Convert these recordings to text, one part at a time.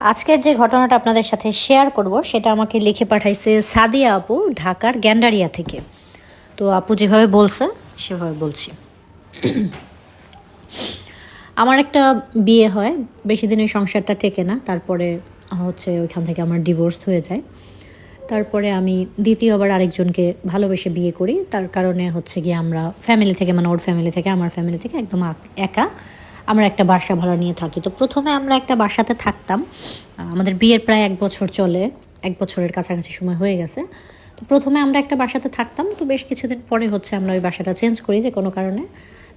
আজকের যে ঘটনাটা আপনাদের সাথে শেয়ার করব সেটা আমাকে লিখে পাঠাইছে সাদিয়া আপু ঢাকার গ্যান্ডারিয়া থেকে। তো আপু যেভাবে বলছে সেভাবে বলছি। আমার একটা বিয়ে হয়, বেশি দিনের সংসারটা টেকে না, তারপরে ওইখান থেকে আমার ডিভোর্স হয়ে যায়। তারপরে আমি দ্বিতীয়বার আরেকজনকে ভালোবেসে বিয়ে করি। তার কারণে গিয়ে আমরা ফ্যামিলি থেকে, মানে ওর ফ্যামিলি থেকে আমার ফ্যামিলি থেকে একদম একা আমরা একটা বাসা ভাড়া নিয়ে থাকি। তো প্রথমে আমরা একটা বাসাতে থাকতাম, আমাদের বিয়ের প্রায় 1 বছর চলে, 1 বছরের কাছাকাছি সময় হয়ে গেছে। তো প্রথমে আমরা একটা বাসাতে থাকতাম, তো বেশ কিছুদিন পরে আমরা ওই বাসাটা চেঞ্জ করি যে কোনো কারণে।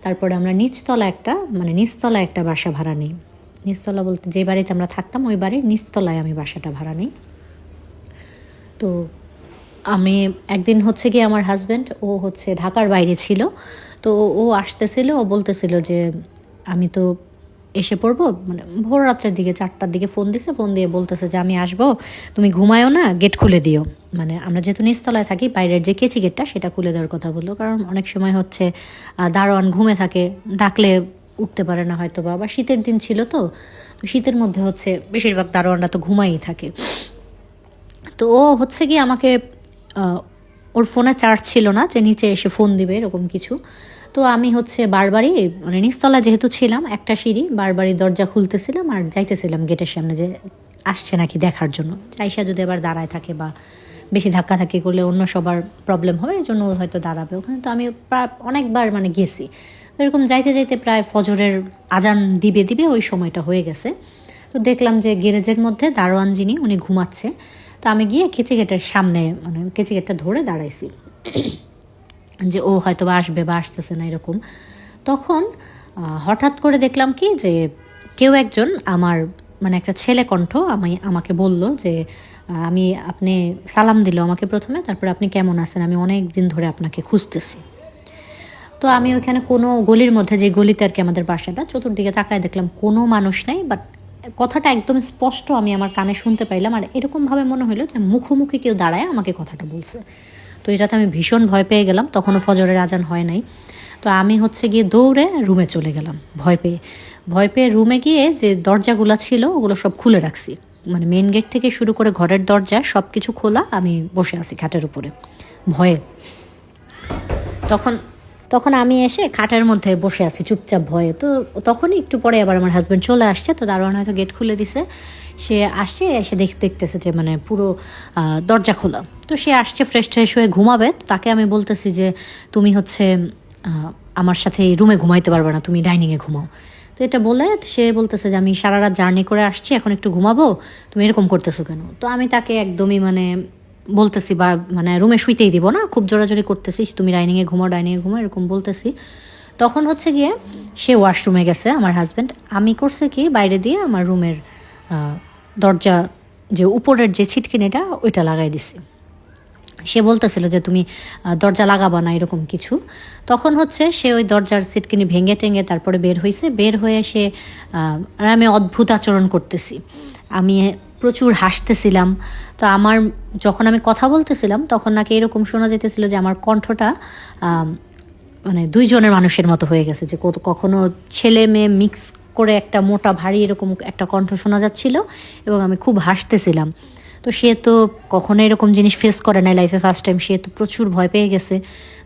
তারপরে আমরা নিচতলা একটা বাসা ভাড়া নিই। নিচতলা বলতে যে বাড়িতে আমরা থাকতাম ওই বাড়ির নিচতলায় আমি বাসাটা ভাড়া নিই। তো আমি একদিন গিয়ে আমার হাজব্যান্ড ও ঢাকার বাইরে ছিল, তো ও আসতেছিল, ও বলতেছিল যে আমি তো এসে পড়বো, মানে ভোর রাত্রের দিকে 4টার দিকে ফোন দিয়ে বলতেছে যে আমি আসবো, তুমি ঘুমায়ও না, গেট খুলে দিও। মানে আমরা যেহেতু নিচতলায় থাকি, বাইরের যে কেচি গেটটা সেটা খুলে দেওয়ার কথা বললো, কারণ অনেক সময় দারোয়ান ঘুমে থাকে, ডাকলে উঠতে পারে না হয়তো, বা শীতের দিন ছিল, তো শীতের মধ্যে বেশিরভাগ দারোয়ানরা তো ঘুমাই থাকে। তো ও গিয়ে আমাকে ওর ফোনে চার্জ ছিল না যে নিচে এসে ফোন দিবে এরকম কিছু। তো আমি বারবারই, মানে নিচতলা যেহেতু ছিলাম, একটা সিঁড়ি, বারবারই দরজা খুলতেছিলাম আর যাইতেছিলাম গেটের সামনে যে আসছে নাকি দেখার জন্য। আইসা যদি আবার দাঁড়ায় থাকে বা বেশি ধাক্কাধাক্কি করলে অন্য সবার প্রবলেম হবে, এই জন্য ও হয়তো দাঁড়াবে ওখানে। তো আমি প্রায় অনেকবার গেছি। তো এরকম যাইতে যাইতে প্রায় ফজরের আজান দিবে ওই সময়টা হয়ে গেছে। তো দেখলাম যে গ্যারেজের মধ্যে দারোয়ান যিনি উনি ঘুমাচ্ছে। তো আমি গিয়ে কেচি গেটের সামনে, মানে কেচি গেটটা ধরে দাঁড়াইছি যে ও হয়তো বা আসবে বা আসতেছে না এরকম। তখন হঠাৎ করে দেখলাম কি যে কেউ একজন আমার, মানে একটা ছেলে কণ্ঠ আমাকে বলল যে আপনি সালাম দিল আমাকে প্রথমে, তারপরে আপনি কেমন আছেন, আমি অনেক দিন ধরে আপনাকে খুঁজতেছি। তো আমি ওইখানে কোনো গলির মধ্যে, যে গলিতে আর কি আমাদের বাসাটা, চতুর্দিকে তাকায় দেখলাম কোনো মানুষ নেই, বাট কথাটা একদম স্পষ্ট আমি আমার কানে শুনতে পাইলাম। আর এরকমভাবে মনে হলো যে মুখোমুখি কেউ দাঁড়ায় আমাকে কথাটা বলছে। তো এটাতে আমি ভীষণ ভয় পেয়ে গেলাম, তখনও ফজরের আজান হয় নাই। তো আমি গিয়ে দৌড়ে রুমে চলে গেলাম ভয় পেয়ে রুমে গিয়ে যে দরজাগুলো ছিল ওগুলো সব খুলে রাখছি, মানে মেন গেট থেকে শুরু করে ঘরের দরজা সব কিছু খোলা, আমি বসে আছি খাটের উপরে ভয়ে। তখন তখন আমি এসে খাটের মধ্যে বসে আছি চুপচাপ ভয়ে। তো তখনই একটু পরে আবার আমার হাজব্যান্ড চলে আসছে, তো দারোয়ান হয়তো গেট খুলে দিছে। সে আসছে, এসে দেখতেছে যে মানে পুরো দরজা খোলা। তো সে আসছে ফ্রেশ ট্রেশ হয়ে ঘুমাবে। তো তাকে আমি বলতেছি যে তুমি আমার সাথে এই রুমে ঘুমাইতে পারবে না, তুমি ডাইনিংয়ে ঘুমাও। তো এটা বলে সে বলতেছে যে আমি সারা রাত জার্নি করে আসছি, এখন একটু ঘুমাবো, তুমি এরকম করতেছো কেন? তো আমি তাকে একদমই বলতেছি, বা রুমে শুইতেই দিব না, খুব জোরাজোরি করতেছি, তুমি ডাইনিংয়ে ঘুমাও এরকম বলতেছি। তখন গিয়ে সে ওয়াশরুমে গেছে আমার হাজব্যান্ড। আমি করছে কি, বাইরে দিয়ে আমার রুমের দরজা যে উপরের যে ছিটকিনিটা ওইটা লাগাই দিছি। সে বলতেছিল যে তুমি দরজা লাগাবা না এরকম কিছু। তখন সে ওই দরজার ছিটকিনি ভেঙে টেঙে তারপরে বের হয়ে সে, আর আমি অদ্ভুত আচরণ করতেছি, আমি প্রচুর হাসতেছিলাম। তো যখন আমি কথা বলতেছিলাম তখন নাকি এরকম শোনা যেতেছিল যে আমার কণ্ঠটা মানে 2 জনের মানুষের মতো হয়ে গেছে, যে কখনো ছেলে মেয়ে মিক্স করে একটা মোটা ভারী এরকম একটা কণ্ঠ শোনা যাচ্ছিল, এবং আমি খুব হাসতেছিলাম। তো সে তো কখনো এরকম জিনিস ফেস করে নাই লাইফে, ফার্স্ট টাইম, সে তো প্রচুর ভয় পেয়ে গেছে।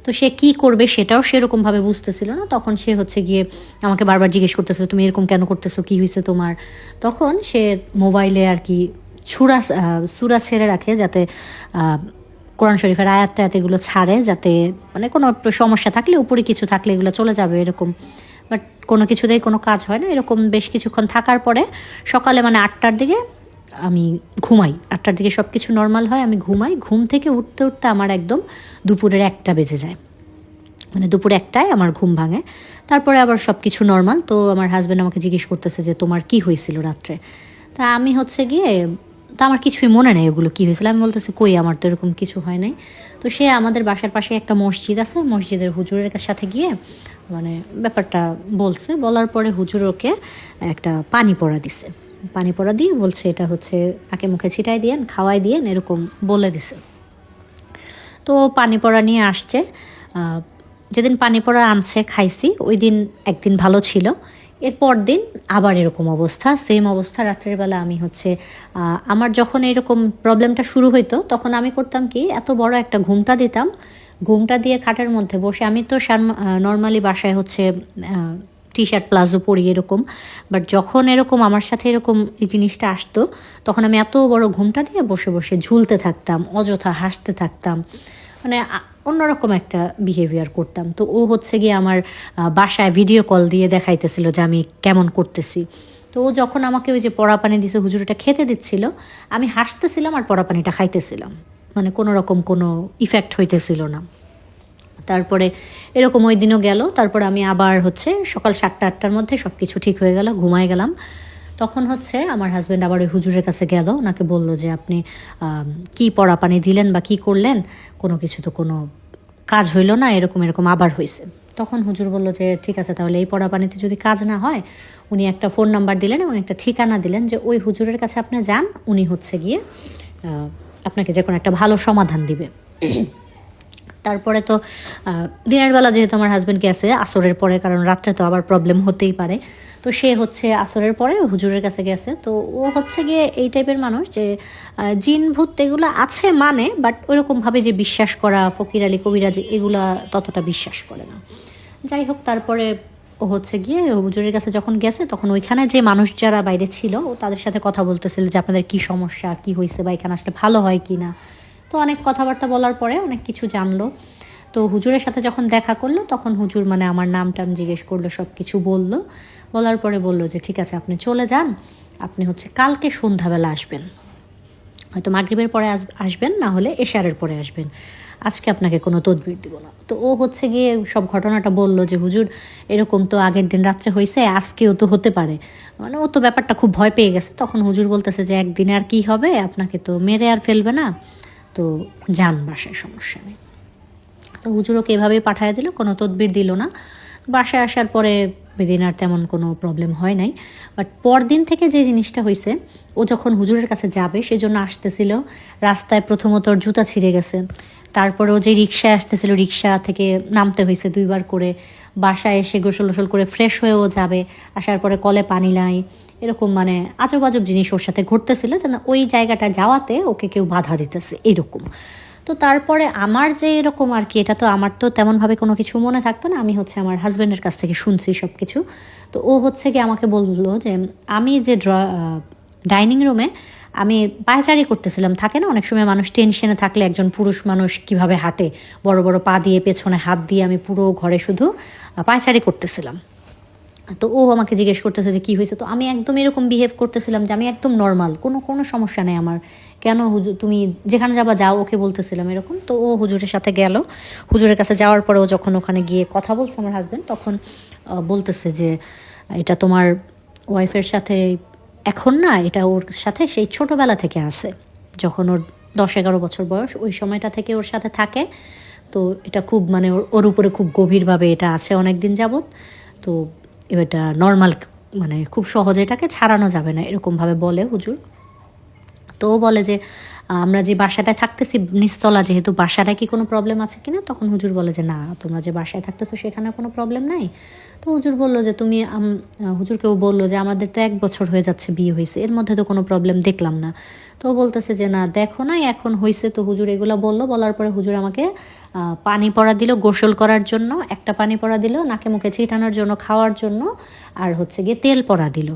তো সে কী করবে সেটাও সেরকমভাবে বুঝতেছিল না। তখন সে গিয়ে আমাকে বারবার জিজ্ঞেস করতেছিল তুমি এরকম কেন করতেছো, কী হয়েছে তোমার? তখন সে মোবাইলে আর কি সূরা ছেড়ে রাখে, যাতে কোরআন শরীফের আয়াত এগুলো ছাড়ে, যাতে মানে কোনো সমস্যা থাকলে, উপরে কিছু থাকলে এগুলো চলে যাবে এরকম। বাট কোনো কিছুতেই কোনো কাজ হয় না। এরকম বেশ কিছুক্ষণ থাকার পরে সকালে 8টার দিকে আমি ঘুমাই, 8টার দিকে সব কিছু নর্মাল হয়, আমি ঘুমাই। ঘুম থেকে উঠতে উঠতে আমার একদম দুপুরের 1টা বেজে যায়, মানে দুপুর 1টায় আমার ঘুম ভাঙে। তারপরে আবার সব কিছু নর্মাল। তো আমার হাজব্যান্ড আমাকে জিজ্ঞেস করতেছে যে তোমার কি হয়েছিল রাত্রে? তা আমি গিয়ে, তা আমার কিছুই মনে নেই ওগুলো কী হয়েছিল। আমি বলতেছি কই, আমার তো এরকম কিছু হয় নাই। তো সে আমাদের বাসার পাশে একটা মসজিদ আছে, মসজিদের হুজুরের সাথে গিয়ে ব্যাপারটা বলার পরে হুজুর ওকে একটা পানি পড়া দিয়ে বলছে এটা নাকে মুখে ছিটাই দিয়েন, খাওয়াই দিয়েন, এরকম বলে দিছে। তো পানি পড়া নিয়ে আসছে, যেদিন পানি পড়া আনছে খাইছি, ওই দিন একদিন ভালো ছিল, এরপর দিন আবার এরকম অবস্থা, সেম অবস্থা। রাত্রের বেলা আমি হচ্ছে আমার যখন এরকম প্রবলেমটা শুরু হইতো তখন আমি করতাম কি, এত বড় একটা ঘুমটা দিতাম, ঘুমটা দিয়ে খাটের মধ্যে বসে, আমি তো নর্মালি বাসায় হচ্ছে টি শার্ট প্লাজো পরি এরকম, বাট যখন এরকম আমার সাথে এরকম এই জিনিসটা আসতো তখন আমি এত বড় ঘুমটা দিয়ে বসে বসে ঝুলতে থাকতাম, অযথা হাসতে থাকতাম, মানে অন্যরকম একটা বিহেভিয়ার করতাম। তো ও হচ্ছে গিয়ে আমার বাসায় ভিডিও কল দিয়ে দেখাইতেছিল যে আমি কেমন করতেছি। তো ও যখন আমাকে ওই যে পড়া পানি দিছে, হুজুরটা খেতে দিচ্ছিল, আমি হাসতেছিলাম আর পড়া পানিটা খাইতেছিলাম, মানে কোনো রকম কোনো ইফেক্ট হইতেছিল না। তারপরে এরকম ওই দিনও গেল। তারপরে আমি আবার হচ্ছে সকাল 7টা-8টার মধ্যে সব কিছু ঠিক হয়ে গেল, ঘুমায় গেলাম। তখন হচ্ছে আমার হাজব্যান্ড আবার ওই হুজুরের কাছে গেল, ওনাকে বলল যে আপনি কি পড়া পানি দিলেন বা কি করলেন, কোনো কিছু তো কোনো কাজ হইল না, এরকম এরকম আবার হয়েছে। তখন হুজুর বলল যে ঠিক আছে, তাহলে এই পড়া পানিতে যদি কাজ না হয়, উনি একটা ফোন নাম্বার দিলেন এবং একটা ঠিকানা দিলেন যে ওই হুজুরের কাছে আপনি যান, উনি হচ্ছে গিয়ে আপনাকে যে কোনো একটা ভালো সমাধান দিবে। তারপরে তো দিনের বেলা যেহেতু আমার হাজব্যান্ড গেছে আসরের পরে, কারণ রাত্রে তো আবার প্রবলেম হতেই পারে, তো সে হচ্ছে আসরের পরে হুজুরের কাছে গেছে। তো ও হচ্ছে গিয়ে এই টাইপের মানুষ যে জিন ভূত এগুলো আছে মানে, বাট ওইরকমভাবে যে বিশ্বাস করা, ফকির আলী কবিরাজ এগুলা ততটা বিশ্বাস করে না। যাই হোক, তারপরে ও হচ্ছে গিয়ে হুজুরের কাছে যখন গেছে তখন ওইখানে যে মানুষ যারা বাইরে ছিল ও তাদের সাথে কথা বলতেছিল যে আপনাদের কি সমস্যা, কি হয়েছে, বা এখানে আসলে ভালো হয় কি না। তো অনেক কথাবার্তা বলার পরে অনেক কিছু জানলো। তো হুজুরের সাথে যখন দেখা করলো তখন হুজুর মানে আমার নাম টাম জিজ্ঞেস করলো, সব কিছু বললো। বলার পরে বললো যে ঠিক আছে আপনি চলে যান, আপনি হচ্ছে কালকে সন্ধ্যাবেলা আসবেন, হয়তো মাগরিবের পরে আসবেন, না হলে এশারের পরে আসবেন, আজকে আপনাকে কোনো তদবির দিব না। তো ও হচ্ছে গিয়ে সব ঘটনাটা বলল যে হুজুর এরকম তো আগের দিন রাত্রে হয়েছে, আজকেও তো হতে পারে, মানে ও তো ব্যাপারটা খুব ভয় পেয়ে গেছে। তখন হুজুর বলতেছে যে একদিনে আর কি হবে, আপনাকে তো মেরে আর ফেলবে না, তো যান বাসায়, সমস্যা নেই। তো হুজুর ওকে এভাবেই পাঠিয়ে দিল, কোনো তদবির দিল না। বাসায় আসার পরে ওই দিন আর তেমন কোনো প্রবলেম হয় নাই। বাট পরদিন থেকে যে জিনিসটা হয়েছে, ও যখন হুজুরের কাছে যাবে সেজন্য আসতেছিল, রাস্তায় প্রথমত ওর জুতা ছিঁড়ে গেছে, তারপরে ও যে রিক্সায় আসতেছিল রিক্সা থেকে নামতে হয়েছে 2বার করে, বাসায় এসে গোসল গোসল করে ফ্রেশ হয়েও যাবে, আসার পরে কলে পানি নাই, এরকম মানে আজব আজব জিনিস ওর সাথে ঘটতেছিল, যেন ওই জায়গাটা যাওয়াতে ওকে কেউ বাধা দিতেছে এরকম। তো তারপরে আমার যে এরকম আর কি, এটা তো আমার তো তেমনভাবে কোনো কিছু মনে থাকতো না, আমি হচ্ছে আমার হাজব্যান্ডের কাছ থেকে শুনছি সব কিছু। তো ও হচ্ছে কি আমাকে বললো যে আমি যে ডাইনিং রুমে আমি পায়চারি করতেছিলাম, থাকে না অনেক সময় মানুষ টেনশনে থাকলে একজন পুরুষ মানুষ কিভাবে হাঁটে, বড় বড় পা দিয়ে পেছনে হাত দিয়ে, আমি পুরো ঘরে শুধু পায়চারি করতেছিলাম। তো ও আমাকে জিজ্ঞেস করতেছে যে কী হয়েছে, তো আমি একদম এরকম বিহেভ করতেছিলাম যে আমি একদম নর্মাল, কোনো কোনো সমস্যা নেই আমার, কেন হুজুর তুমি যেখানে যাবা যাও, ওকে বলতেছিলাম এরকম। তো ও হুজুরের সাথে গেল, হুজুরের কাছে যাওয়ার পরে ও যখন ওখানে গিয়ে কথা বলছে আমার হাজব্যান্ড, তখন বলতেছে যে এটা তোমার ওয়াইফের সাথে এখন না, এটা ওর সাথে সেই ছোটোবেলা থেকে আসে, যখন ওর 10-11 বছর বয়স ওই সময়টা থেকে ওর সাথে থাকে। তো এটা খুব মানে ওর উপরে খুব গভীরভাবে এটা আছে অনেক দিন যাবৎ। তো এটা নর্মাল, মানে খুব সহজে এটাকে ছাড়ানো যাবে না, এরকমভাবে বলে হুজুর। তো ও বলে যে আমরা যে বাসাটায় থাকতেছি নিচতলা, যেহেতু বাসাটায় কি কোনো প্রবলেম আছে কিনা, তখন হুজুর বলে যে না, তোমরা যে বাসায় থাকতেছো সেখানে কোনো প্রবলেম নাই। তো হুজুর বললো যে তুমি হুজুরকেও বললো যে আমাদের তো 1 বছর হয়ে যাচ্ছে বিয়ে হয়েছে, এর মধ্যে তো কোনো প্রবলেম দেখলাম না। তো ও বলতেছে যে না দেখো নাই, এখন হয়েছে। তো হুজুর এগুলো বললো, বলার পরে হুজুর আমাকে পানি পড়া দিল গোসল করার জন্য, একটা পানি পড়া দিল নাকে মুখে ছিটানোর জন্য, খাওয়ার জন্য, আর হচ্ছে গিয়ে তেল পড়া দিল।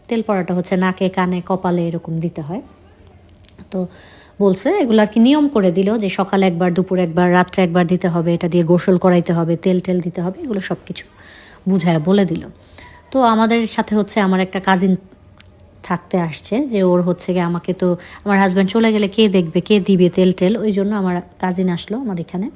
তেল পড়াটা হচ্ছে নাকে কানে কপালে এরকম দিতে হয়। তো বলছে এগুলো আর কি নিয়ম করে দিল যে সকালে একবার, দুপুর একবার, রাত্রে একবার দিতে হবে, এটা দিয়ে গোসল করাইতে হবে, তেল টেল দিতে হবে, এগুলো সব কিছু বুঝায় বলে দিল। তো আমাদের সাথে হচ্ছে আমার একটা কাজিন থাকতে আসছে, যে ওর হচ্ছে গিয়ে আমাকে, তো আমার হাজব্যান্ড চলে গেলে কে দেখবে, কে দিবে তেল টেল, ওই জন্য আমার কাজিন আসলো আমার এখানে।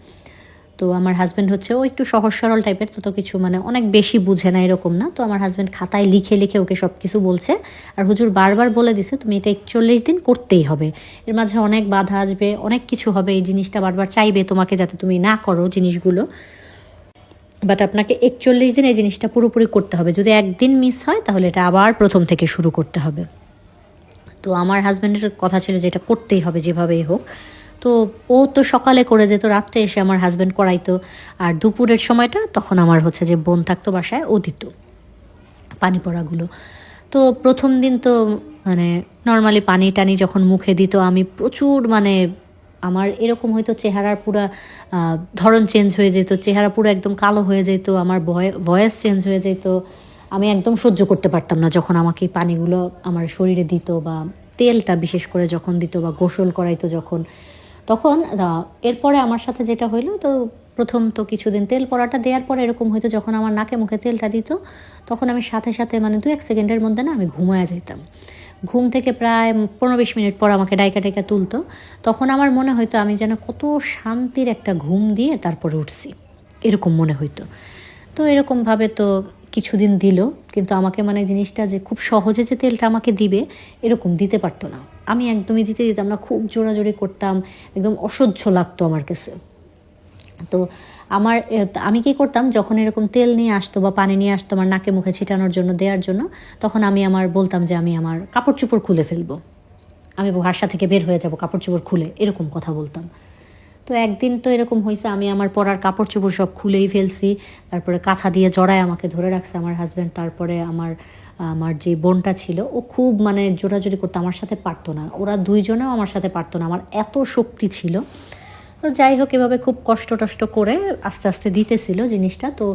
তো আমার হাজব্যান্ড হচ্ছে ও একটু সহজ সরল টাইপের, তো কিছু মানে অনেক বেশি বুঝে না এরকম না। তো আমার হাজব্যান্ড খাতায় লিখে লিখে ওকে সব কিছু বলছে, আর হুজুর বারবার বলে দিছে তুমি এটা 41 দিন করতেই হবে, এর মাঝে অনেক বাধা আসবে, অনেক কিছু হবে, এই জিনিসটা বারবার চাইবে তোমাকে যাতে তুমি না করো জিনিসগুলো, বাট আপনাকে 41 দিন এই জিনিসটা পুরোপুরি করতে হবে, যদি একদিন মিস হয় তাহলে এটা আবার প্রথম থেকে শুরু করতে হবে। তো আমার হাজব্যান্ডের কথা ছিল যে এটা করতেই হবে যেভাবেই হোক। তো ও তো সকালে করে যেত, রাত্রে এসে আমার হাজব্যান্ড করাইতো, আর দুপুরের সময়টা তখন আমার হচ্ছে যে বোন থাকতো বাসায়, ও দিত। পানি পড়াগুলো। তো প্রথম দিন তো মানে নর্মালি পানি টানি যখন মুখে দিত আমি প্রচুর মানে আমার এরকম হয়তো চেহারার পুরা ধরন চেঞ্জ হয়ে যেত, চেহারা পুরো একদম কালো হয়ে যেত, আমার ভয়েস চেঞ্জ হয়ে যেত। আমি একদম সহ্য করতে পারতাম না যখন আমাকে এই পানিগুলো আমার শরীরে দিত, বা তেলটা বিশেষ করে যখন দিত, বা গোসল করাইতো যখন, তখন এরপরে আমার সাথে যেটা হইলো, তো প্রথম তো কিছুদিন তেল পরাটা দেওয়ার পরে এরকম হয়তো যখন আমার নাকে মুখে তেলটা দিত, তখন আমি সাথে সাথে মানে 2-1 সেকেন্ডের মধ্যে না আমি ঘুমায়া যেতাম। ঘুম থেকে প্রায় 15-20 মিনিট পর আমাকে ডাইকা ডাইকা তুলতো। তখন আমার মনে হইতো আমি যেন কত শান্তির একটা ঘুম দিয়ে তারপরে উঠছি, এরকম মনে হইতো। তো এরকমভাবে তো কিছুদিন দিল, কিন্তু আমাকে মানে জিনিসটা যে খুব সহজে যে তেলটা আমাকে দিবে এরকম দিতে পারতো না। আমি একদমই দিতাম না, খুব জোরাজোরি করতাম, একদম অসহ্য লাগতো আমার কাছে। তো আমি কি করতাম, যখন এরকম তেল নিয়ে আসতো বা পানি নিয়ে আসতো আমার নাকে মুখে ছিটানোর জন্য, দেওয়ার জন্য, তখন আমি বলতাম যে আমি আমার কাপড় চোপড় খুলে ফেলবো, আমি বাসা থেকে বের হয়ে যাব কাপড় চোপড় খুলে, এরকম কথা বলতাম। তো একদিন তো এরকম হয়েছে, আমি আমার পরার কাপড় চোপড় সব খুলেই ফেলছি, তারপরে কাঁথা দিয়ে জড়ায় আমাকে ধরে রাখছে আমার হাজব্যান্ড। তারপরে আমার যে বোনটা ছিল ও খুব মানে জোরাজোরি করতো, আমার সাথে পারতো না, ওরা দুইজনেও আমার সাথে পারতো না, আমার এত শক্তি ছিল। তো যাই হোক, এভাবে খুব কষ্ট টষ্ট করে আস্তে আস্তে দিতেছিল জিনিসটা। তো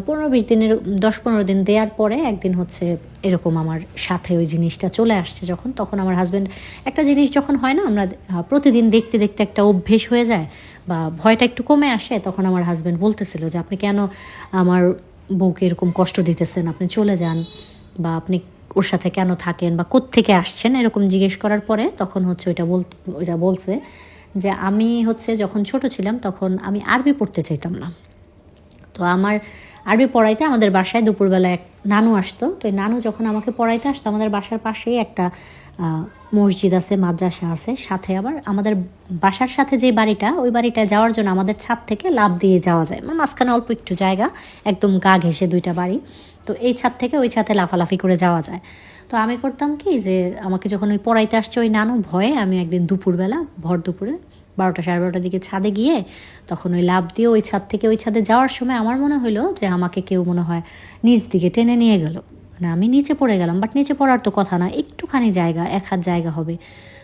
15-20 দিনের 10-15 দিন দেওয়ার পরে একদিন হচ্ছে এরকম আমার সাথে ওই জিনিসটা চলে আসছে যখন, তখন আমার হাজব্যান্ড, একটা জিনিস যখন হয় না আমরা প্রতিদিন দেখতে দেখতে একটা অভ্যেস হয়ে যায় বা ভয়টা একটু কমে আসে, তখন আমার হাজব্যান্ড বলতেছিল যে আপনি কেন আমার বউকে এরকম কষ্ট দিতেছেন, আপনি চলে যান, বা আপনি ওর সাথে কেন থাকেন, বা কোত্থেকে আসছেন, এরকম জিজ্ঞেস করার পরে তখন হচ্ছে ওইটা বলছে যে আমি হচ্ছে যখন ছোট ছিলাম তখন আমি আরবি পড়তে চাইতাম না। তো আমার আরবি পড়াইতে আমাদের বাসায় দুপুরবেলা এক নানু আসতো। তো এই নানু যখন আমাকে পড়াইতে আসতো, আমাদের বাসার পাশেই একটা মসজিদ আছে, মাদ্রাসা আছে, সাথে আবার আমাদের বাসার সাথে যে বাড়িটা, ওই বাড়িটায় যাওয়ার জন্য আমাদের ছাদ থেকে লাফ দিয়ে যাওয়া যায়, মানে মাঝখানে অল্প একটু জায়গা, একদম গা ঘেঁষে 2টা বাড়ি। তো এই ছাদ থেকে ওই ছাদে লাফালাফি করে যাওয়া যায়। তো আমি করতাম কি, যে আমাকে যখন ওই পড়াইতে আসছে ওই নানু, ভয়ে আমি একদিন দুপুরবেলা ভর দুপুরে 12টা 12:30টার দিকে ছাদে গিয়ে তখন ওই লাফ দিয়ে ওই ছাদ থেকে ওই ছাদে যাওয়ার সময় আমার মনে হলো যে আমাকে কেউ মনে হয় নিচ দিকে টেনে নিয়ে গেল, মানে আমি নিচে পড়ে গেলাম। বাট নিচে পড়ার তো কথা না, একটুখানি জায়গা, 1 হাত জায়গা হবে।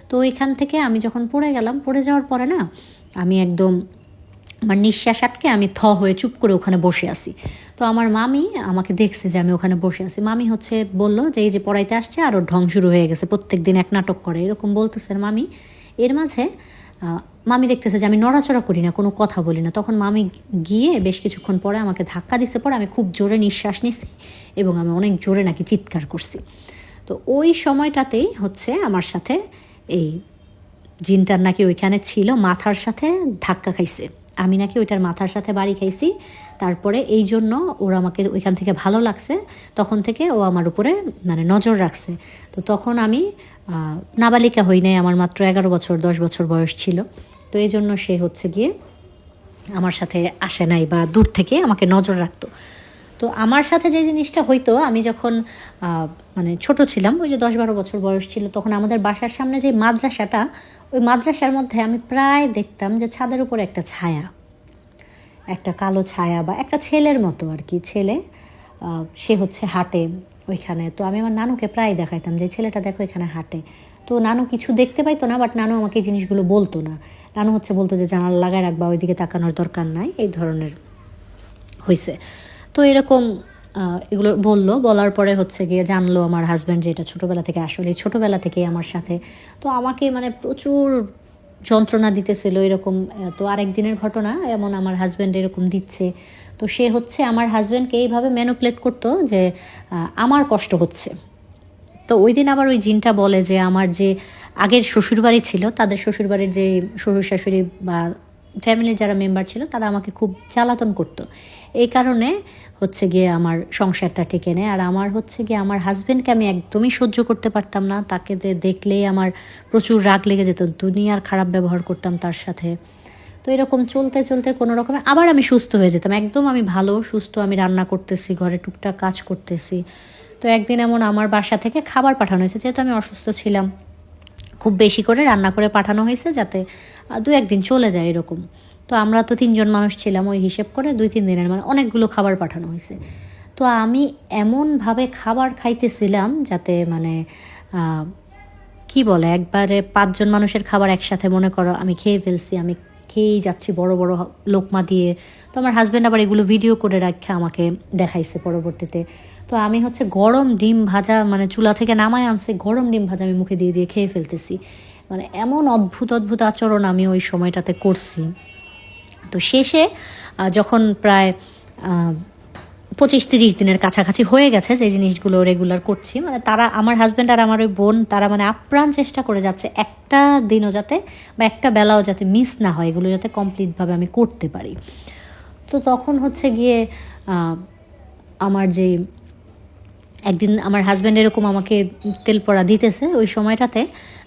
তো ওইখান থেকে আমি যখন পড়ে গেলাম, পড়ে যাওয়ার পরে না আমি একদম আমার নিঃশ্বাস আটকে আমি হয়ে চুপ করে ওখানে বসে আছি। তো আমার মামি আমাকে দেখছে যে আমি ওখানে বসে আছি। মামি হচ্ছে বলল যে এই যে পড়াইতে আসছে আর ওর ঢং শুরু হয়ে গেছে, প্রত্যেক দিন এক নাটক করে, এরকম বলতেছে মামি। এর মাঝে মামি দেখতেছে যে আমি নড়াচড়া করি না, কোনো কথা বলি না। তখন মামি গিয়ে বেশ কিছুক্ষণ পরে আমাকে ধাক্কা দিছে, পরে আমি খুব জোরে নিঃশ্বাস নিছি এবং আমি অনেক জোরে নাকি চিৎকার করছি। তো ওই সময়টাতেই হচ্ছে আমার সাথে এই জিনটার নাকি ওইখানে ছিল, মাথার সাথে ধাক্কা খাইছে, আমি নাকি ওইটার মাথার সাথে বাড়ি খাইছি। তারপরে এই জন্য ওর আমাকে ওইখান থেকে ভালো লাগছে, তখন থেকে ও আমার উপরে মানে নজর রাখছে। তো তখন আমি নাবালিকা হই নাই, আমার মাত্র 11 বছর 10 বছর বয়স ছিল। তো এই জন্য সে হচ্ছে গিয়ে আমার সাথে আসে নাই বা দূর থেকে আমাকে নজর রাখতো। তো আমার সাথে যে জিনিসটা হইতো, আমি যখন মানে ছোট ছিলাম, ওই যে 10-12 বছর বয়স ছিল, তখন আমাদের বাসার সামনে যে মাদ্রাসাটা, ওই মাদ্রাসার মধ্যে আমি প্রায় দেখতাম যে ছাদের উপরে একটা ছায়া, একটা কালো ছায়া বা একটা ছেলের মতো আর কি, ছেলে, সে হচ্ছে হাঁটে ওইখানে। তো আমি আমার নানুকে প্রায় দেখাইতাম যে ছেলেটা দেখো এখানে হাঁটে। তো নানু কিছু দেখতে পাইতো না, বাট নানু আমাকে এই জিনিসগুলো বলতো না। নানু হচ্ছে বলতো যে জানালা লাগায় রাখবা, ওইদিকে তাকানোর দরকার নাই, এই ধরনের হয়েছে। তো এরকম এগুলো বলার পরে হচ্ছে গিয়ে জানলো আমার হাজব্যান্ড যে এটা ছোটোবেলা থেকে, আসলে ছোটোবেলা থেকেই আমার সাথে। তো আমাকে মানে প্রচুর যন্ত্রণা দিতেছিল এরকম। তো আরেক দিনের ঘটনা এমন, আমার হাজব্যান্ড এরকম দিচ্ছে, তো সে হচ্ছে আমার হাজব্যান্ডকে এইভাবে ম্যানুপুলেট করতো যে আমার কষ্ট হচ্ছে। তো ওই দিন আবার ওই জিনটা বলে যে আমার যে আগের শ্বশুরবাড়ি ছিল, তাদের শ্বশুরবাড়ির যে শ্বশুর শাশুড়ি বা ফ্যামিলির যারা মেম্বার ছিল, তারা আমাকে খুব জ্বালাতন করতো। এই কারণে হচ্ছে গিয়ে আমার সংসারটা টেকে নেয়। আর আমার হচ্ছে গিয়ে আমার হাজব্যান্ডকে আমি একদমই সহ্য করতে পারতাম না, তাকে দেখলেই আমার প্রচুর রাগ লেগে যেত, দুনিয়ার খারাপ ব্যবহার করতাম তার সাথে। তো এরকম চলতে চলতে কোনো রকমে আবার আমি সুস্থ হয়ে যেতাম, একদম আমি ভালো সুস্থ, আমি রান্না করতেছি, ঘরে টুকটাক কাজ করতেছি। তো একদিন এমন আমার বাসা থেকে খাবার পাঠানো হয়েছে, যেহেতু আমি অসুস্থ ছিলাম, খুব বেশি করে রান্না করে পাঠানো হয়েছে যাতে 2-1 দিন চলে যায় এরকম। তো আমরা তো 3 জন মানুষ ছিলাম, ওই হিসেব করে 2-3 দিনের মানে অনেকগুলো খাবার পাঠানো হয়েছে। তো আমি এমনভাবে খাবার খাইতেছিলাম যাতে মানে কি বলে একবারে 5 জন মানুষের খাবার একসাথে মনে করো আমি খেয়ে ফেলছি, আমি খেয়েই যাচ্ছি বড় বড় লোকমা দিয়ে। তো আমার হাজব্যান্ড আবার এগুলো ভিডিও করে রাখে আমাকে দেখাইছে পরবর্তীতে। তো আমি হচ্ছে গরম ডিম ভাজা মানে চুলা থেকে নামায় আনছে গরম ডিম ভাজা আমি মুখে দিয়ে দিয়ে খেয়ে ফেলতেছি। মানে এমন অদ্ভুত অদ্ভুত আচরণ আমি ওই সময়টাতে করছি। তো শেষে যখন প্রায় 25-30 দিনের কাছাকাছি হয়ে গেছে যে জিনিসগুলো রেগুলার করছি, মানে তারা আমার হাজব্যান্ড আর আমার ওই বোন তারা মানে আপ্রাণ চেষ্টা করে যাচ্ছে একটা দিনও যাতে বা একটা বেলাও যাতে মিস না হয়, এগুলো যাতে কমপ্লিটভাবে আমি করতে পারি। তো তখন হচ্ছে গিয়ে আমার যে একদিন আমার হাজব্যান্ড এরকম আমাকে তেল পড়া দিতেছে ওই সময়টাতে,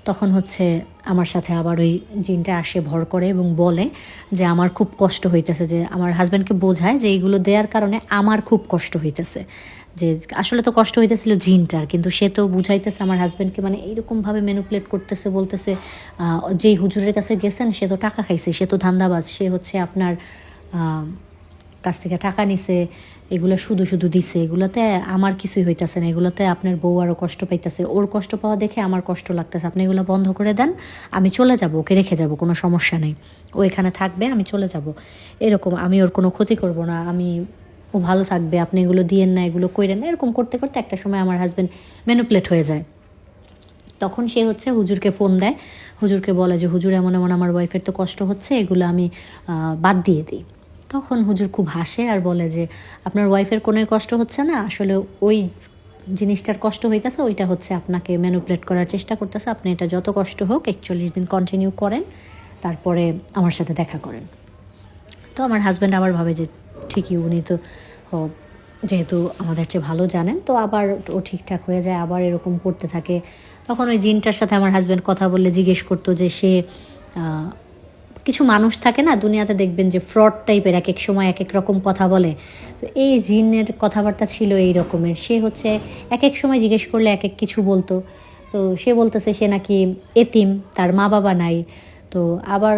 তখন হচ্ছে আমার সাথে আবার ওই জিনটা আসে ভর করে এবং বলে যে আমার খুব কষ্ট হইতেছে, যে আমার হাজব্যান্ডকে বোঝায় যে এইগুলো দেওয়ার কারণে আমার খুব কষ্ট হইতেছে, যে আসলে তো কষ্ট হইতেছিল জিনটার, কিন্তু সে তো বুঝাইতেছে আমার হাজব্যান্ডকে মানে এইরকমভাবে ম্যানিপুলেট করতেছে, বলতেছে যেই হুজুরের কাছে গেছেন সে তো টাকা খাইছে, সে তো ধান্দাবাজ, সে হচ্ছে আপনার কাছ থেকে টাকা নিছে, এগুলো শুধু শুধু দিছে, এগুলোতে আমার কিছুই হইতেছে না, এগুলোতে আপনার বউ আরও কষ্ট পাইতেছে, ওর কষ্ট পাওয়া দেখে আমার কষ্ট লাগতেছে, আপনি এগুলো বন্ধ করে দেন, আমি চলে যাব, ওকে রেখে যাব, কোনো সমস্যা নেই, ও এখানে থাকবে, আমি চলে যাব, এরকম, আমি ওর কোনো ক্ষতি করব না, ও ভালো থাকবে, আপনি এগুলো দিয়েন না, এগুলো কইরেন না, এরকম করতে করতে একটা সময় আমার হাজব্যান্ড ম্যানিপুলেট হয়ে যায়। তখন সে হচ্ছে হুজুরকে ফোন দেয়, হুজুরকে বলে যে হুজুর এমন এমন আমার ওয়াইফের তো কষ্ট হচ্ছে, এগুলো আমি বাদ দিয়ে দিই। তখন হুজুর খুব হাসে আর বলে যে আপনার ওয়াইফের কোনো কষ্ট হচ্ছে না, আসলে ওই জিনিসটার কষ্ট হইতেছে, ওইটা হচ্ছে আপনাকে ম্যানিপুলেট করার চেষ্টা করতেছে, আপনি এটা যত কষ্ট হোক 41 দিন কন্টিনিউ করেন, তারপরে আমার সাথে দেখা করেন। তো আমার হাজব্যান্ড আবার ভাবে যে ঠিকই, উনি তো যেহেতু আমাদের চেয়ে ভালো জানেন, তো আবার ও ঠিকঠাক হয়ে যায়, আবার এরকম করতে থাকে। তখন ওই জিনটার সাথে আমার হাজব্যান্ড কথা বললে জিজ্ঞেস করতো যে সে কিছু মানুষ থাকে না দুনিয়াতে, দেখবেন যে ফ্রড টাইপের, এক এক সময় এক এক রকম কথা বলে, তো এই জিনের কথাবার্তা ছিল এই রকমের। সে হচ্ছে এক এক সময় জিজ্ঞেস করলে এক এক কিছু বলতো। তো সে বলতেছে সে নাকি এতিম, তার মা বাবা নাই, তো আবার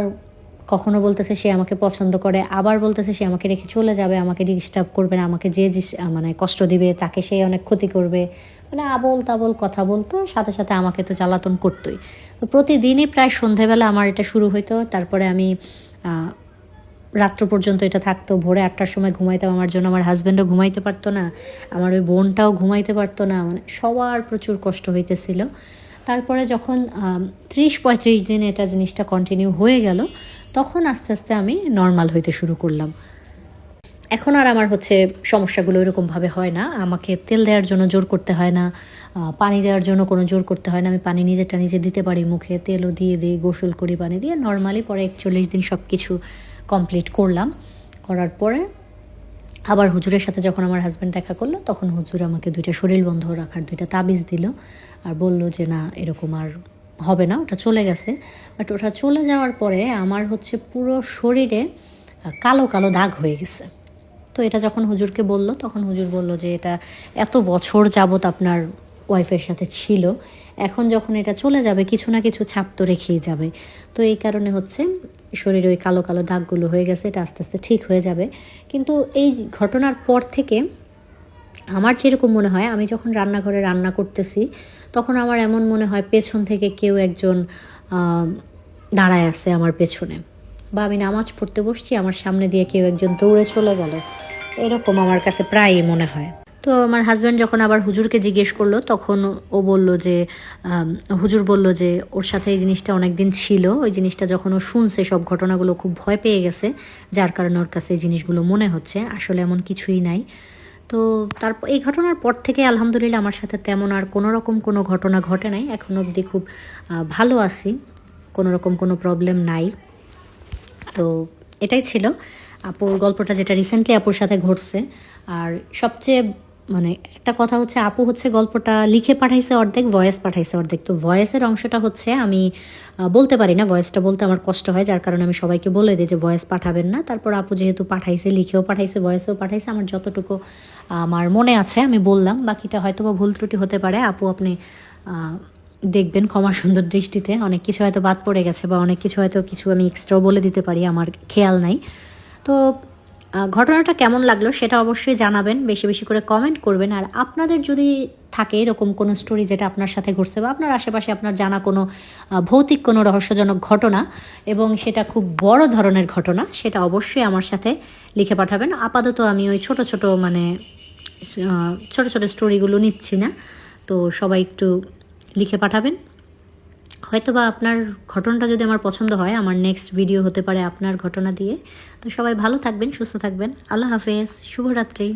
কখনো বলতেছে সে আমাকে পছন্দ করে, আবার বলতেছে সে আমাকে রেখে চলে যাবে, আমাকে ডিস্টার্ব করবে না, আমাকে যে মানে কষ্ট দিবে তাকে সে অনেক ক্ষতি করবে, মানে আবল তাবল কথা বলতো, সাথে সাথে আমাকে তো জ্বালাতন করতোই। তো প্রতিদিনই প্রায় সন্ধেবেলা আমার এটা শুরু হইতো, তারপরে আমি রাত্র পর্যন্ত এটা থাকতো, ভোরে 8টার সময় ঘুমাইতাম, আমার জন্য আমার হাজব্যান্ডও ঘুমাইতে পারতো না, আমার ওই বোনটাও ঘুমাইতে পারতো না, মানে সবার প্রচুর কষ্ট হইতেছিল। তারপরে যখন 30-35 দিন এটা জিনিসটা কন্টিনিউ হয়ে গেল, তখন আস্তে আস্তে আমি নর্মাল হইতে শুরু করলাম। এখন আর আমার হচ্ছে সমস্যাগুলো এরকমভাবে হয় না, আমাকে তেল দেওয়ার জন্য জোর করতে হয় না, পানি দেওয়ার জন্য কোনো জোর করতে হয় না, আমি পানি নিজেরটা নিজে দিতে পারি, মুখে তেলও দিয়ে দিই, গোসল করি পানি দিয়ে নর্মালি। পরে 41 দিন সব কিছু কমপ্লিট করলাম, করার পরে আবার হুজুরের সাথে যখন আমার হাজব্যান্ড দেখা করলো, তখন হুজুর আমাকে 2টা শরীর বন্ধ রাখার 2টা তাবিজ দিল, আর বলল যে না এরকম আর হবে না, ওটা চলে গেছে। বাট ওটা চলে যাওয়ার পরে আমার হচ্ছে পুরো শরীরে কালো কালো দাগ হয়ে গেছে। তো এটা যখন হুজুরকে বলল, তখন হুজুর বলল যে এটা এত বছর যাবত আপনার ওয়াইফের সাথে ছিল, এখন যখন এটা চলে যাবে কিছু না কিছু ছাপ তো রেখেই যাবে, তো এই কারণে হচ্ছে শরীরে ওই কালো কালো দাগগুলো হয়ে গেছে, এটা আস্তে আস্তে ঠিক হয়ে যাবে। কিন্তু এই ঘটনার পর থেকে আমার যেরকম মনে হয়, আমি যখন রান্নাঘরে রান্না করতেছি তখন আমার এমন মনে হয় পেছন থেকে কেউ একজন দাঁড়ায় আছে আমার পেছনে, বা আমি নামাজ পড়তে বসছি আমার সামনে দিয়ে কেউ একজন দৌড়ে চলে গেল, এরকম আমার কাছে প্রায়ই মনে হয়। তো আমার হাজব্যান্ড যখন আবার হুজুরকে জিজ্ঞেস করলো, তখন ও বলল যে হুজুর বলল যে ওর সাথে এই জিনিসটা অনেক দিন ছিল, ওই জিনিসটা যখন ও শুনছে সব ঘটনাগুলো খুব ভয় পেয়ে গেছে, যার কারণে ওর কাছে এই জিনিসগুলো মনে হচ্ছে, আসলে এমন কিছুই নাই। তো তারপর এই ঘটনার পর থেকে আলহামদুলিল্লাহ আমার সাথে তেমন আর কোনো রকম কোনো ঘটনা ঘটে নাই, এখন অবধি খুব ভালো আছি, কোনো রকম কোনো প্রবলেম নাই। তো এটাই ছিল আপুর গল্পটা, যেটা রিসেন্টলি আপুর সাথে ঘটছে। আর সবচেয়ে মানে একটা কথা হচ্ছে, আপু হচ্ছে গল্পটা লিখে পাঠাইছে অর্ধেক, ভয়েস পাঠাইছে অর্ধেক। তো ভয়েসের অংশটা হচ্ছে আমি বলতে পারি না, ভয়েসটা বলতে আমার কষ্ট হয়, যার কারণে আমি সবাইকে বলে দিই যে ভয়েস পাঠাবেন না। তারপর আপু যেহেতু পাঠাইছে, লিখেও পাঠাইছে, ভয়েসেও পাঠাইছে, আমার যতটুকু আমার মনে আছে আমি বললাম, বাকিটা হয়তো বা ভুল ত্রুটি হতে পারে। আপু আপনি দেখবেন ক্ষমা সুন্দর দৃষ্টিতে, অনেক কিছু হয়তো বাদ পড়ে গেছে, বা অনেক কিছু হয়তো কিছু আমি এক্সট্রাও বলে দিতে পারি, আমার খেয়াল নাই। তো ঘটনাটা কেমন লাগলো সেটা অবশ্যই জানাবেন, বেশি বেশি করে কমেন্ট করবেন। আর আপনাদের যদি থাকে এরকম কোনো স্টোরি যেটা আপনার সাথে ঘটছে বা আপনার আশেপাশে আপনার জানা কোনো ভৌতিক কোনো রহস্যজনক ঘটনা এবং সেটা খুব বড় ধরনের ঘটনা, সেটা অবশ্যই আমার সাথে লিখে পাঠাবেন। আপাতত আমি ওই ছোট ছোট মানে ছোট ছোট স্টোরিগুলো নিচ্ছি না, তো সবাই একটু লিখে পাঠাবেন। হয়তো বা আপনার ঘটনাটা যদি আমার পছন্দ হয়, আমার নেক্সট ভিডিও হতে পারে আপনার ঘটনা দিয়ে। তো সবাই ভালো থাকবেন, সুস্থ থাকবেন। আল্লাহ হাফেজ, শুভরাত্রি।